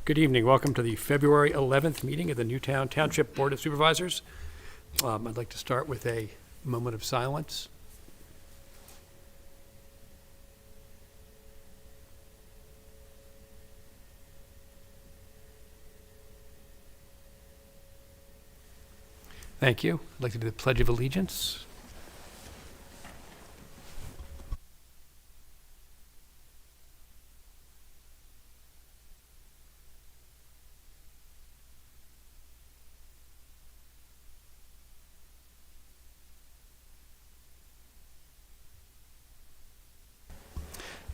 Good evening. Welcome to the February 11th meeting of the Newtown Township Board of Supervisors. I'd like to start with a moment of silence. Thank you. I'd like to do the Pledge of Allegiance.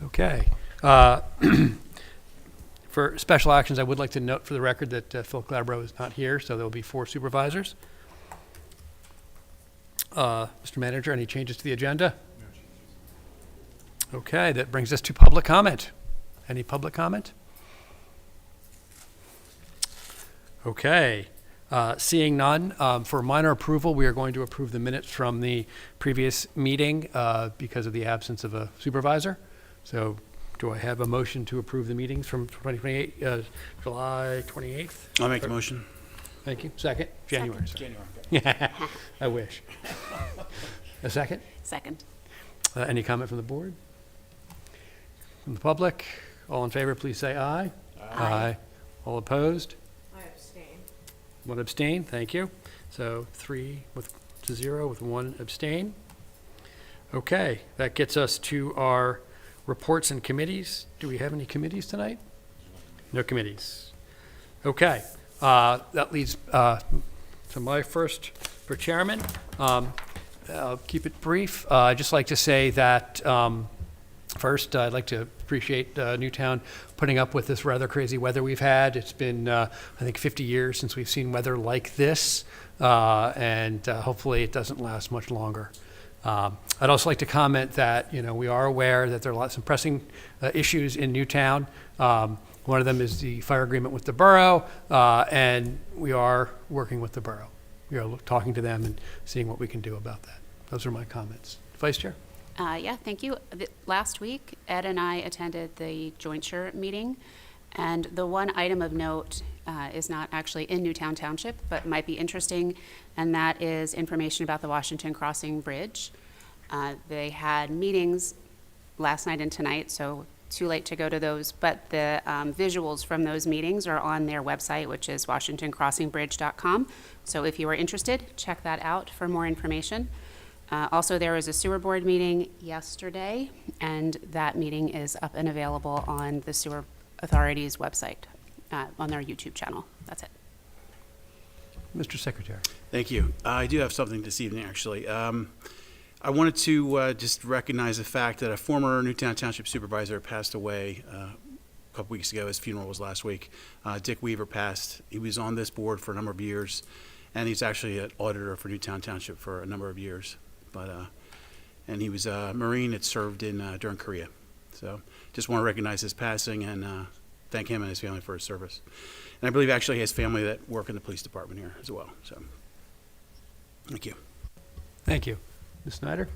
Okay. For special actions, I would like to note for the record that Phil Glabro is not here, so there will be 4 supervisors. Mr. Manager, any changes to the agenda? No changes. Okay, that brings us to public comment. Any public comment? Okay. Seeing none, for minor approval, we are going to approve the minutes from the previous meeting because of the absence of a supervisor. So do I have a motion to approve the meetings from July 28th? I'll make the motion. Thank you. Second? January. January. I wish. A second? Second. Any comment from the board? From the public? All in favor, please say aye. Aye. All opposed? I abstain. 1 abstain. Thank you. So 3 to 0 with 1 abstain. Okay, that gets us to our reports and committees. Do we have any committees tonight? No committees. Okay, that leads to my first for chairman. I'll keep it brief. I'd just like to say that first, I'd like to appreciate Newtown putting up with this rather crazy weather we've had. It's been, I think, 50 years since we've seen weather like this, and hopefully it doesn't last much longer. I'd also like to comment that, we are aware that there are some pressing issues in Newtown. One of them is the fire agreement with the borough, and we are working with the borough. We are talking to them and seeing what we can do about that. Those are my comments. Vice Chair? Yeah, thank you. Last week, Ed and I attended the jointure meeting, and the one item of note is not actually in Newtown Township, but might be interesting, and that is information about the Washington Crossing Bridge. They had meetings last night and tonight, so too late to go to those, but the visuals from those meetings are on their website, which is washingtoncrossingbridge.com. So if you are interested, check that out for more information. Also, there was a sewer board meeting yesterday, and that meeting is up and available on the Sewer Authority's website, on their YouTube channel. That's it. Mr. Secretary. Thank you. I do have something this evening, actually. I wanted to just recognize the fact that a former Newtown Township supervisor passed away a couple weeks ago. His funeral was last week. Dick Weaver passed. He was on this board for a number of years, and he's actually an auditor for Newtown Township for a number of years. And he was a Marine that served during Korea. So just want to recognize his passing and thank him and his family for his service. And I believe actually he has family that work in the police department here as well. So thank you. Thank you. Ms. Snyder?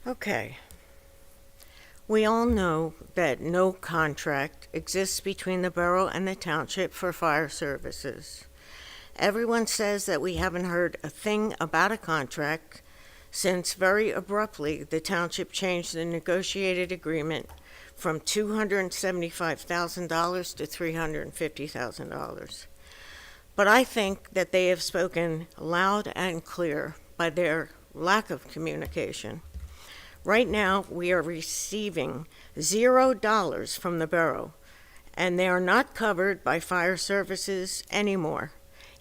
Okay. We all know that no contract exists between the borough and the township for fire services. Everyone says that we haven't heard a thing about a contract since very abruptly the township changed the negotiated agreement from $275,000 to $350,000. But I think that they have spoken loud and clear by their lack of communication. Right now, we are receiving $0 from the borough, and they are not covered by fire services anymore.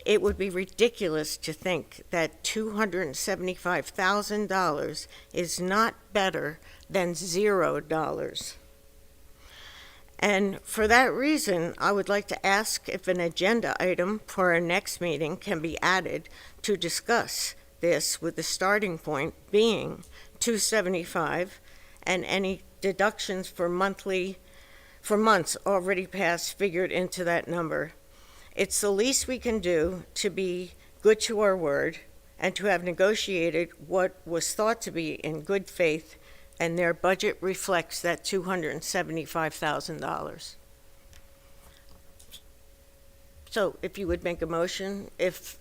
It would be ridiculous to think that $275,000 is not better than $0. And for that reason, I would like to ask if an agenda item for our next meeting can be added to discuss this, with the starting point being $275 and any deductions for months already passed figured into that number. It's the least we can do to be good to our word and to have negotiated what was thought to be in good faith, and their budget reflects that $275,000. So if you would make a motion, if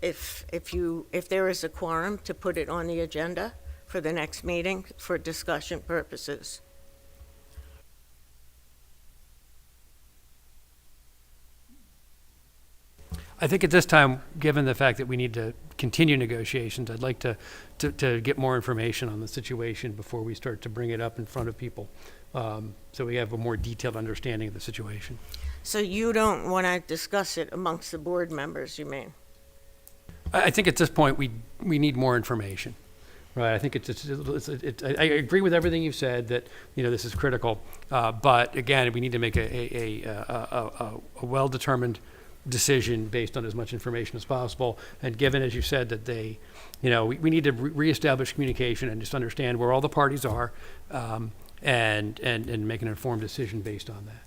there is a quorum, to put it on the agenda for the next meeting for discussion purposes. I think at this time, given the fact that we need to continue negotiations, I'd like to get more information on the situation before we start to bring it up in front of people, so we have a more detailed understanding of the situation. So you don't want to discuss it amongst the board members, you mean? I think at this point, we need more information, right? I think I agree with everything you've said, that, this is critical. But again, we need to make a well-determined decision based on as much information as possible. And given, as you said, that we need to reestablish communication and just understand where all the parties are, and make an informed decision based on that.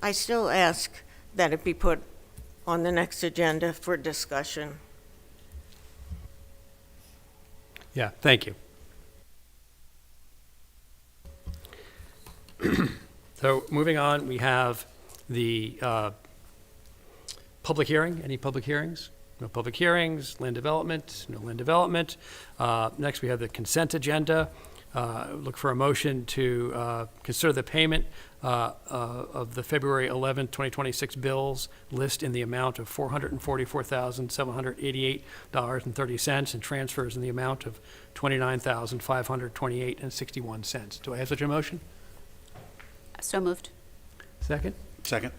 I still ask that it be put on the next agenda for discussion. Yeah, thank you. So moving on, we have the public hearing. Any public hearings? No public hearings. Land development? No land development. Next, we have the consent agenda. Look for a motion to consider the payment of the February 11, 2026 bills list in the amount of $444,788.30 and transfers in the amount of $29,528.61. Do I have such a motion? So moved. Second? Second.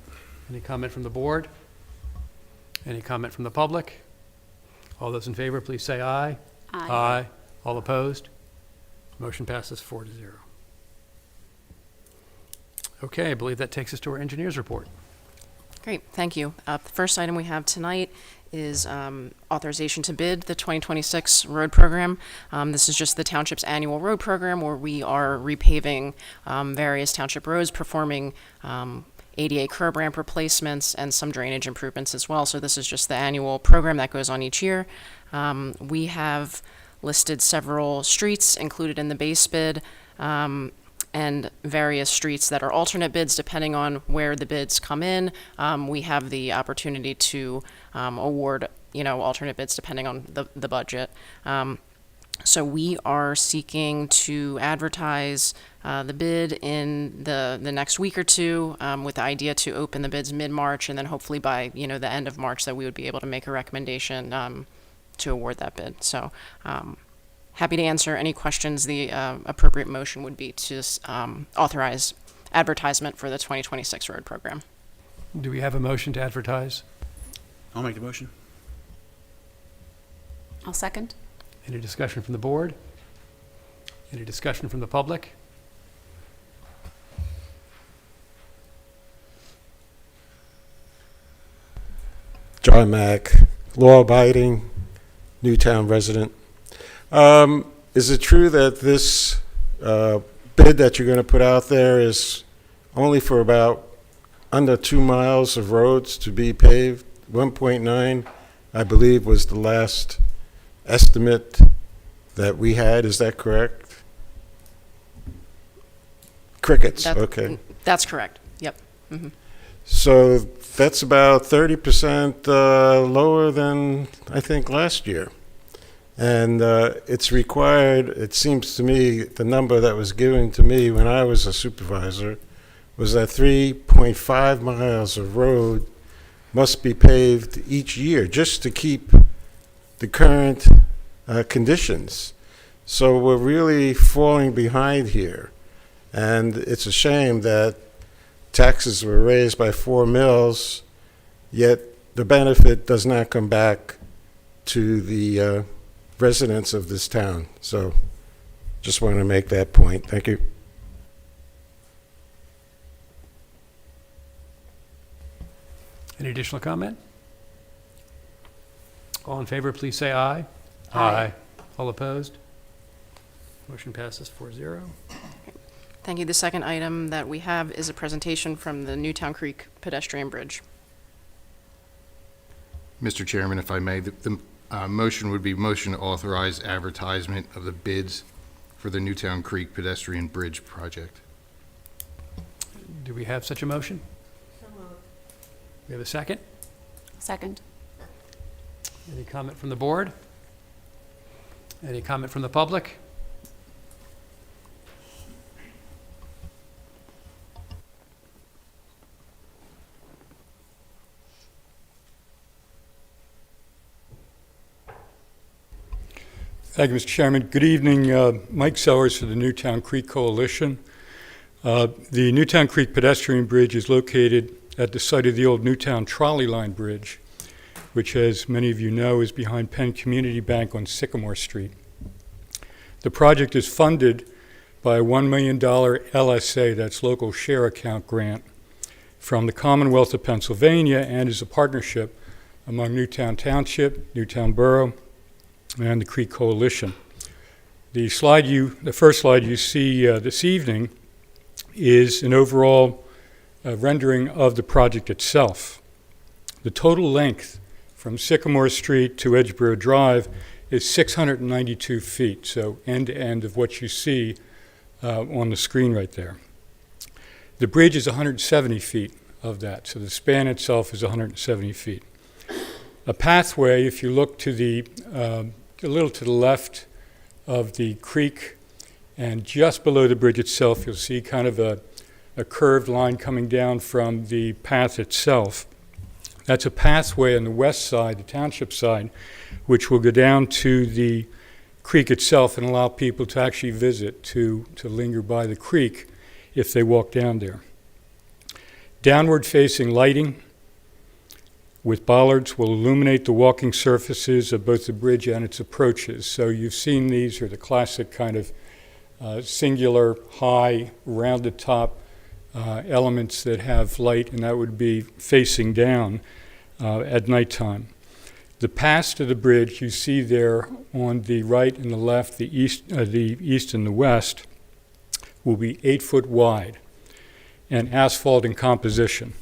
Any comment from the board? Any comment from the public? All those in favor, please say aye. Aye. All opposed? Motion passes 4-0. Okay, I believe that takes us to our engineer's report. Great, thank you. The first item we have tonight is authorization to bid the 2026 road program. This is just the township's annual road program where we are repaving various township roads, performing ADA curb ramp replacements and some drainage improvements as well. So this is just the annual program that goes on each year. We have listed several streets included in the base bid, and various streets that are alternate bids depending on where the bids come in. We have the opportunity to award, alternate bids depending on the budget. So we are seeking to advertise the bid in the next week or two, with the idea to open the bids mid-March, and then hopefully by the end of March that we would be able to make a recommendation to award that bid. So happy to answer any questions. The appropriate motion would be to authorize advertisement for the 2026 road program. Do we have a motion to advertise? I'll make the motion. I'll second. Any discussion from the board? Any discussion from the public? John Mack, law-abiding Newtown resident. Is it true that this bid that you're going to put out there is only for about under 2 miles of roads to be paved? 1.9, I believe, was the last estimate that we had. Is that correct? Crickets, okay. That's correct. Yep. Mm-hmm. So that's about 30% lower than I think last year. And it's required, it seems to me, the number that was given to me when I was a supervisor was that 3.5 miles of road must be paved each year just to keep the current conditions. So we're really falling behind here. And it's a shame that taxes were raised by 4 mills, yet the benefit does not come back to the residents of this town. So just want to make that point. Thank you. Any additional comment? All in favor, please say aye. Aye. All opposed? Motion passes 4-0. Thank you. The second item that we have is a presentation from the Newtown Creek Pedestrian Bridge. Mr. Chairman, if I may, the motion would be motion to authorize advertisement of the bids for the Newtown Creek Pedestrian Bridge project. Do we have such a motion? We have a second? Second. Any comment from the board? Any comment from the public? Thank you, Mr. Chairman. Good evening. Mike Sellers for the Newtown Creek Coalition. The Newtown Creek Pedestrian Bridge is located at the site of the old Newtown Trolley Line Bridge, which, as many of you know, is behind Penn Community Bank on Sycamore Street. The project is funded by a $1 million LSA, that's local share account grant, from the Commonwealth of Pennsylvania, and is a partnership among Newtown Township, Newtown Borough, and the Creek Coalition. The first slide you see this evening is an overall rendering of the project itself. The total length from Sycamore Street to Edgeboro Drive is 692 feet, so end to end of what you see on the screen right there. The bridge is 170 feet of that, so the span itself is 170 feet. A pathway, if you look to a little to the left of the creek and just below the bridge itself, you'll see kind of a curved line coming down from the path itself. That's a pathway on the west side, the township side, which will go down to the creek itself and allow people to actually visit, to linger by the creek if they walk down there. Downward facing lighting with bollards will illuminate the walking surfaces of both the bridge and its approaches. So you've seen these are the classic kind of singular, high, rounded top elements that have light, and that would be facing down at nighttime. The paths to the bridge you see there on the right and the left, the east and the west, will be 8 foot wide and asphalt in composition.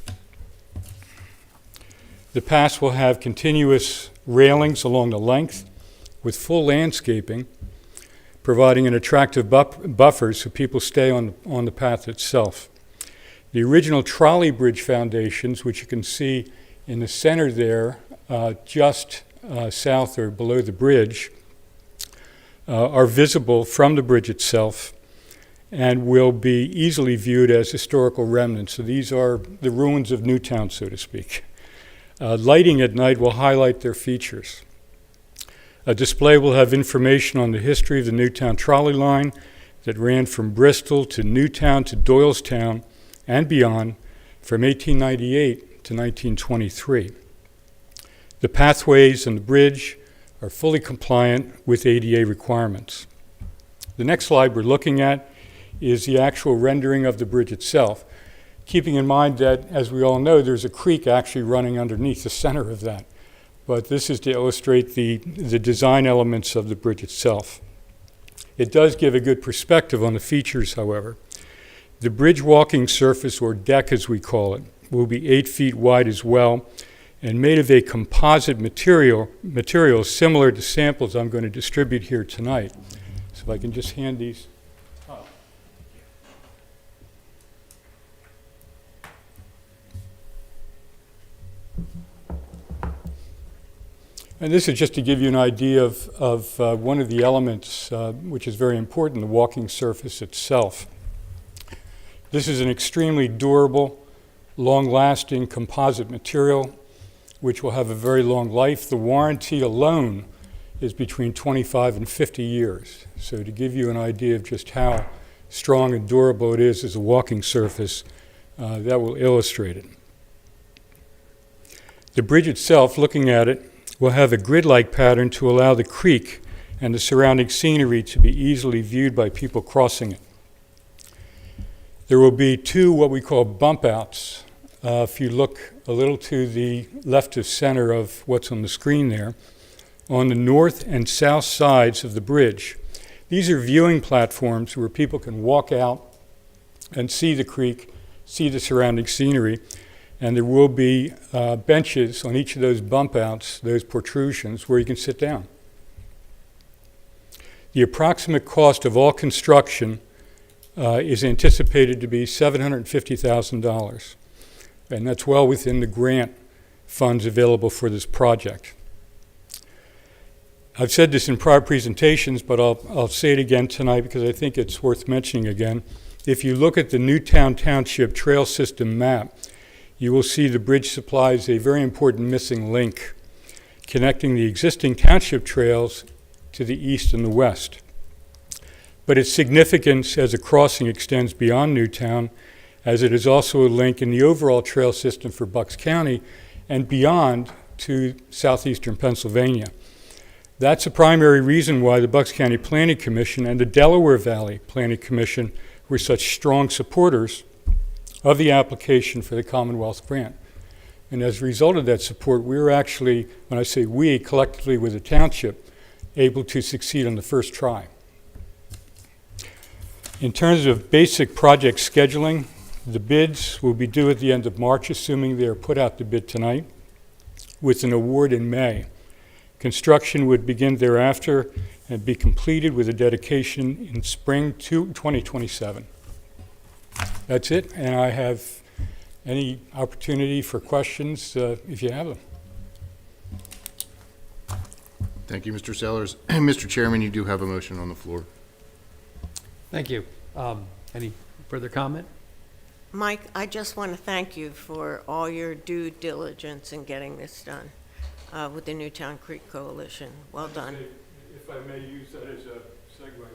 The paths will have continuous railings along the length with full landscaping, providing an attractive buffer so people stay on the path itself. The original trolley bridge foundations, which you can see in the center there, just south or below the bridge, are visible from the bridge itself and will be easily viewed as historical remnants. So these are the ruins of Newtown, so to speak. Lighting at night will highlight their features. A display will have information on the history of the Newtown trolley line that ran from Bristol to Newtown to Doylestown and beyond from 1898 to 1923. The pathways and the bridge are fully compliant with ADA requirements. The next slide we're looking at is the actual rendering of the bridge itself, keeping in mind that, as we all know, there's a creek actually running underneath the center of that. But this is to illustrate the design elements of the bridge itself. It does give a good perspective on the features, however. The bridge walking surface, or deck as we call it, will be 8 feet wide as well and made of a composite material similar to samples I'm going to distribute here tonight. So if I can just hand these up. And this is just to give you an idea of one of the elements which is very important, the walking surface itself. This is an extremely durable, long-lasting composite material which will have a very long life. The warranty alone is between 25 and 50 years. So to give you an idea of just how strong and durable it is as a walking surface, that will illustrate it. The bridge itself, looking at it, will have a grid-like pattern to allow the creek and the surrounding scenery to be easily viewed by people crossing it. There will be 2 what we call bump outs. If you look a little to the left of center of what's on the screen there, on the north and south sides of the bridge. These are viewing platforms where people can walk out and see the creek, see the surrounding scenery, and there will be benches on each of those bump outs, those protrusions, where you can sit down. The approximate cost of all construction is anticipated to be $750,000. and that's well within the grant funds available for this project. I've said this in prior presentations, but I'll say it again tonight because I think it's worth mentioning again. If you look at the Newtown Township trail system map, you will see the bridge supplies a very important missing link connecting the existing township trails to the east and the west. But its significance as a crossing extends beyond Newtown, as it is also a link in the overall trail system for Bucks County and beyond to southeastern Pennsylvania. That's a primary reason why the Bucks County Planning Commission and the Delaware Valley Planning Commission were such strong supporters of the application for the Commonwealth grant. And as a result of that support, we were actually, when I say we, collectively with the township, able to succeed on the first try. In terms of basic project scheduling, the bids will be due at the end of March, assuming they are put out to bid tonight, with an award in May. Construction would begin thereafter and be completed with a dedication in spring 2027. That's it, and I have any opportunity for questions if you have them. Thank you, Mr. Sellers. Mr. Chairman, you do have a motion on the floor. Thank you. Any further comment? Mike, I just want to thank you for all your due diligence in getting this done with the Newtown Creek Coalition. Well done. If I may use that as a segue.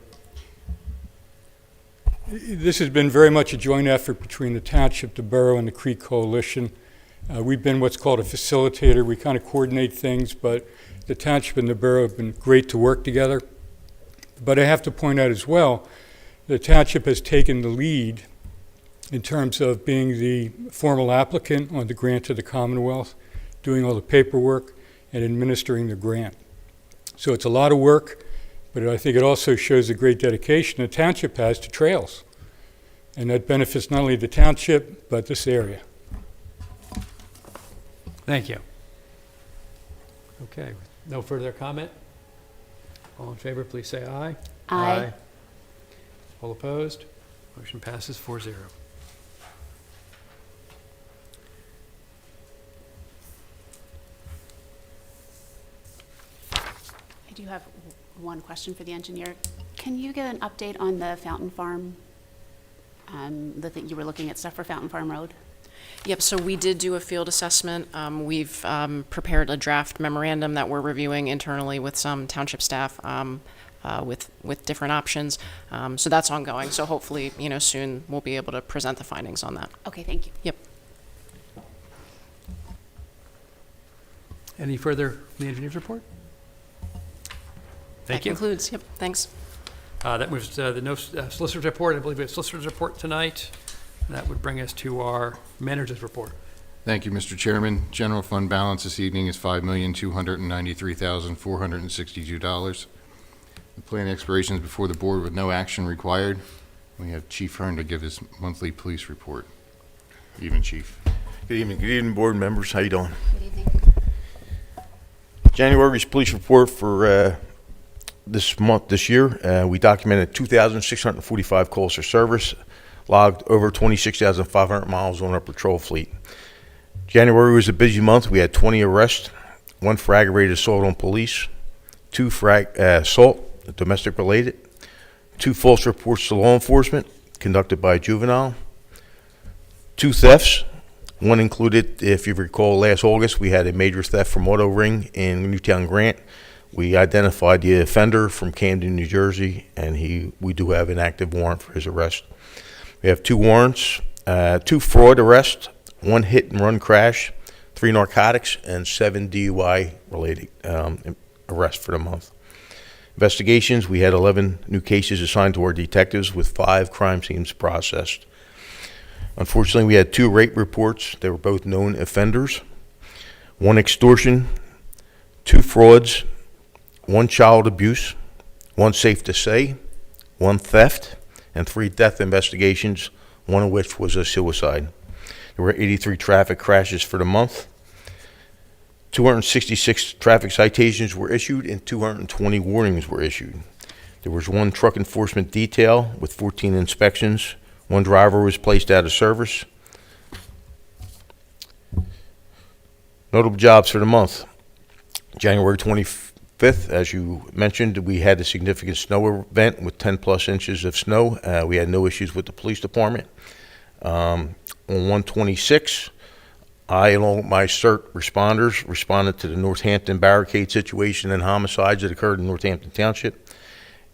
This has been very much a joint effort between the township, the borough, and the Creek Coalition. We've been what's called a facilitator. We kind of coordinate things, but the township and the borough have been great to work together. But I have to point out as well, the township has taken the lead in terms of being the formal applicant on the grant to the Commonwealth, doing all the paperwork, and administering the grant. So it's a lot of work, but I think it also shows the great dedication the township has to trails. And that benefits not only the township, but this area. Thank you. Okay, no further comment? All in favor, please say aye. Aye. All opposed? Motion passes 4-0. I do have one question for the engineer. Can you get an update on the Fountain Farm, you were looking at stuff for Fountain Farm Road? Yep, so we did do a field assessment. We've prepared a draft memorandum that we're reviewing internally with some township staff with different options. So that's ongoing. So hopefully, soon we'll be able to present the findings on that. Okay, thank you. Yep. Any further from the engineer's report? Thank you. That concludes. Yep, thanks. That moves to the solicitor's report. I believe we have solicitor's report tonight. That would bring us to our manager's report. Thank you, Mr. Chairman. General fund balance this evening is $5,293,462. The plan expiration is before the board with no action required. We have Chief Hearn to give his monthly police report. Evening, Chief. Good evening, board members. How you doing? Good evening. January's police report for this year, we documented 2,645 calls for service, logged over 26,500 miles on our patrol fleet. January was a busy month. We had 20 arrests, 1 for aggravated assault on police, 2 for assault, domestic related, 2 false reports to law enforcement conducted by a juvenile, 2 thefts. One included, if you recall, last August we had a major theft from Auto Ring in Newtown Grant. We identified the offender from Camden, New Jersey, and we do have an active warrant for his arrest. We have 2 warrants, 2 fraud arrests, 1 hit and run crash, 3 narcotics, and 7 DUI related arrests for the month. Investigations, we had 11 new cases assigned to our detectives with 5 crime scenes processed. Unfortunately, we had 2 rape reports. They were both known offenders. 1 extortion, 2 frauds, 1 child abuse, 1 safe to say, 1 theft, and 3 death investigations, 1 of which was a suicide. There were 83 traffic crashes for the month. 266 traffic citations were issued and 220 warnings were issued. There was 1 truck enforcement detail with 14 inspections. 1 driver was placed out of service. Notable jobs for the month. January 25th, as you mentioned, we had a significant snow event with 10-plus inches of snow. We had no issues with the police department. On 1/26, I, along with my CERT responders, responded to the Northampton barricade situation and homicides that occurred in Northampton Township.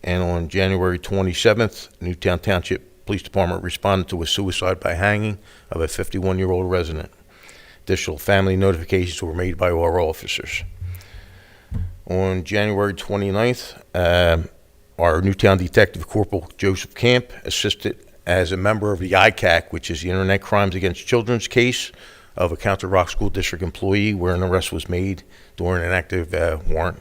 And on January 27th, Newtown Township Police Department responded to a suicide by hanging of a 51-year-old resident. Additional family notifications were made by our officers. On January 29th, our Newtown Detective Corporal Joseph Camp assisted as a member of the ICAC, which is the Internet Crimes Against Children's case of a Council Rock School District employee where an arrest was made during an active warrant.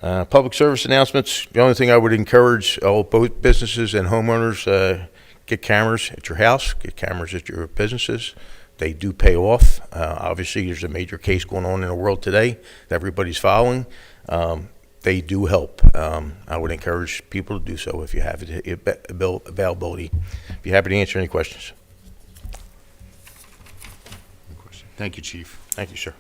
Public service announcements. The only thing I would encourage both businesses and homeowners, get cameras at your house, get cameras at your businesses. They do pay off. Obviously, there's a major case going on in the world today that everybody's following. They do help. I would encourage people to do so if you have availability. Be happy to answer any questions. Thank you, Chief. Thank you, sir.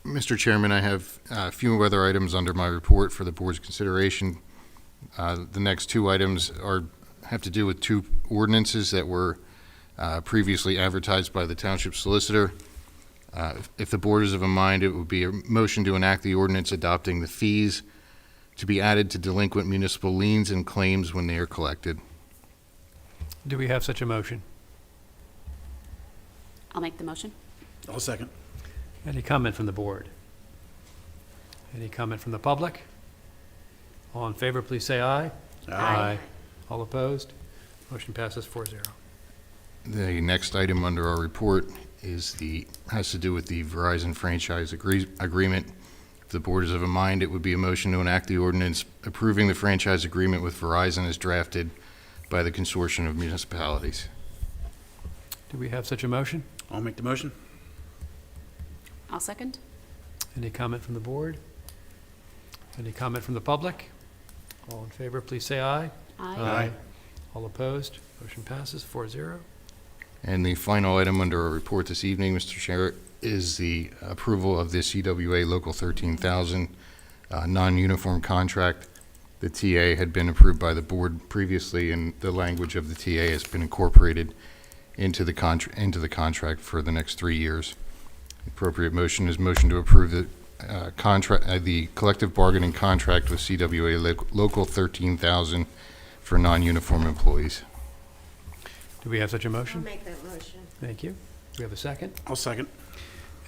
Mr. Chairman, I have a few other items under my report for the board's consideration. The next two items have to do with two ordinances that were previously advertised by the township solicitor. If the board is of a mind, it would be a motion to enact the ordinance adopting the fees to be added to delinquent municipal liens and claims when they are collected. Do we have such a motion? I'll make the motion. I'll second. Any comment from the board? Any comment from the public? All in favor, please say aye. Aye. All opposed? Motion passes 4-0. The next item under our report has to do with the Verizon franchise agreement. If the board is of a mind, it would be a motion to enact the ordinance approving the franchise agreement with Verizon as drafted by the consortium of municipalities. Do we have such a motion? I'll make the motion. I'll second. Any comment from the board? Any comment from the public? All in favor, please say aye. Aye. All opposed? Motion passes 4-0. And the final item under our report this evening, Mr. Chair, is the approval of the CWA Local 13,000 non-uniform contract. The TA had been approved by the board previously, and the language of the TA has been incorporated into the contract for the next 3 years. The appropriate motion is motion to approve the the collective bargaining contract with CWA Local 13,000 for non-uniform employees. Do we have such a I'll motion? make that motion. Thank you. Do we have a second? I'll second.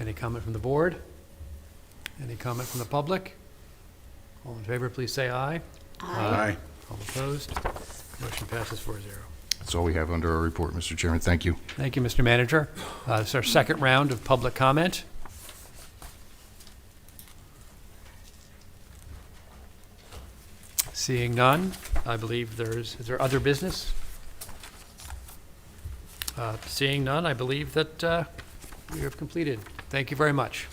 Any comment from the board? Any comment from the public? All in favor, please say aye. Aye. All opposed? Motion passes 4-0. That's all we have under our report, Mr. Chairman. Thank you. Thank you, Mr. Manager. This is our second round of public comment. Seeing none, I believe is there other business? Seeing none, I believe that we have completed. Thank you very much.